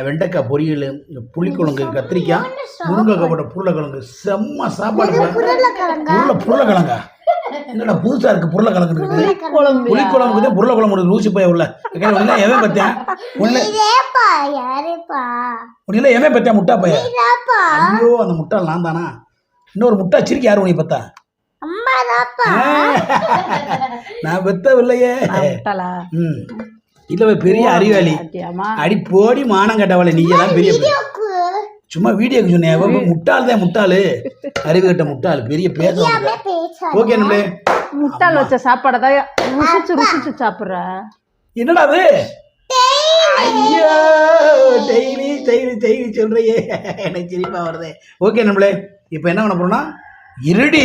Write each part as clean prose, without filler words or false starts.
வெண்டைக்காய் பொரியல், புளிக்குழங்கு, கத்திரிக்காய், முருங்கைக்காய் போட்ட புருளைக்கிழங்கு. செம்ம சாப்பாடு. புருளைக்கிழங்கா என்னடா புதுசாக இருக்குது? புருளைக்கிழங்கு இருக்குது. புளிக்குழம்புக்கு தான் புருளைக்கிழம்பு லூசி போய் உள்ள எவன் பத்தியா உள்ள உன்னில எவன் பத்தியா முட்டா பைய? ஐயோ அந்த முட்டாள் நான் தானா? இன்னொரு முட்டா வச்சிருக்கேன். யாரு உனி பத்தா? நான் பெத்தவில்லையே. இல்ல பெரிய அறிவாளி. அடி போடி மானம் கட்டவளை. நீங்க தான் பெரிய சும்மா வீடியோக்கு சொன்னேன். முட்டாள் தான் முட்டாளு. அறிவு கட்ட முட்டாள். பெரிய பேச ஓகே. நம்மளே முட்டாள் வச்ச சாப்பாடை தான் ருசிச்சு சாப்பிட்ற. என்னடா அது? ஐயோ டெய்லி டெய்லி டெய்லி சொல்றியே, எனக்கு சிரிப்பா வருது. ஓகே நம்மளே இப்போ என்ன பண்ண போறோம்னா இருடி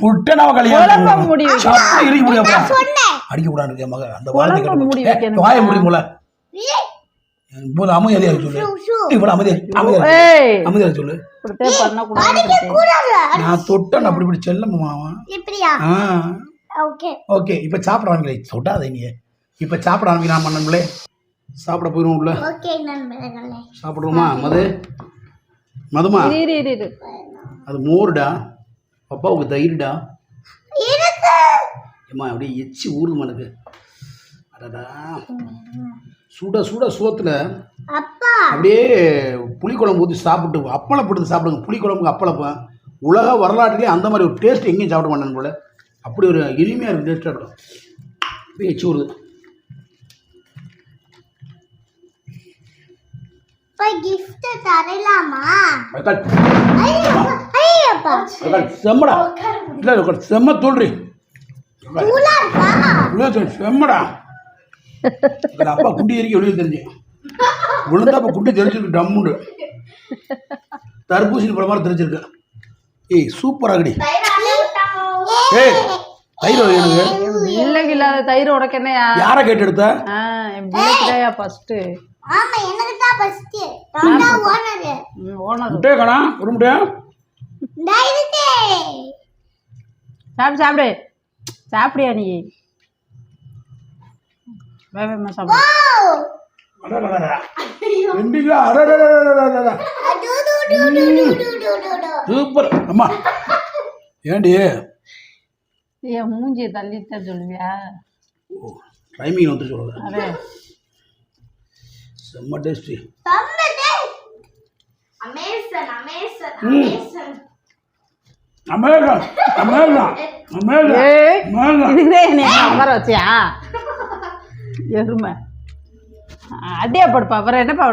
புட்ட நம்ம கல்யாணம் இருக்க முடியாது. அடிக்க கூடாது மக. அந்த வாய முடியும்ல. இவ்வளவு அமைதியா சொல்லு. இவ்வளவு அமைதியா சொல்லு. நான் தொட்டன் அப்படி இப்படி செல்லம்மா. ஓகே இப்ப சாப்பிடாங்களே தொட்டாதே நீ. இப்ப சாப்பிட ஆரம்பிக்கலாம் நம்மளே. சாப்பிட போயிடும் உள்ள. சாப்பிடுவோமா? மதுமா அது மோருடா. பப்பாவுக்கு தயிர்டா. ஏம்மா அப்படியே எச்சி ஊறுமா எனக்கு. அடடா சுட சுட சோத்துல அப்படியே புளிக்குழம்பு ஊற்றி சாப்பிட்டு அப்பளம் போட்டு சாப்பிடுங்க. புளிக்குழம்புக்கு அப்பளப்பம் உலக வரலாற்றுலேயே அந்த மாதிரி ஒரு டேஸ்ட் எங்கேயும் சாப்பிட மாட்டேன் போல. அப்படி ஒரு இனிமையாக இருக்கும். டேஸ்ட்டாக இருக்கும். அப்படியே எச்சி ஊறுது. செம்மடா இல்லை செம்ம தோல்றி செம்மடா. அப்பா குண்டி எரிக்க வெளியே தெரிஞ்சு விழுந்தா அப்போ குண்டி தெரிஞ்சிருக்கு. டம்முண்டு தர்பூசணி பழம் மாதிரி தெரிஞ்சிருக்கு. ஏய் சூப்பராகடி. ஏய் தயிர் எனக்கு இல்லைங்க இல்லாத தயிர் உனக்கு என்னையா? யாரை கேட்டு எடுத்த? ஃபர்ஸ்ட் முட்டையை காணா ஒரு முட்டையா? சாப்பிடு சாப்பிடியா நீ? சாப்பிடு. சூப்பர் அம்மா. ஏண்டி என் மூஞ்சியை தள்ளித்தான் சொல்லுவியா? டைமிங் வந்து சொல்லுங்க. செம்ம டேஸ்டி. எருமை அடியா படுப்பா. அப்புறம் என்னப்பா?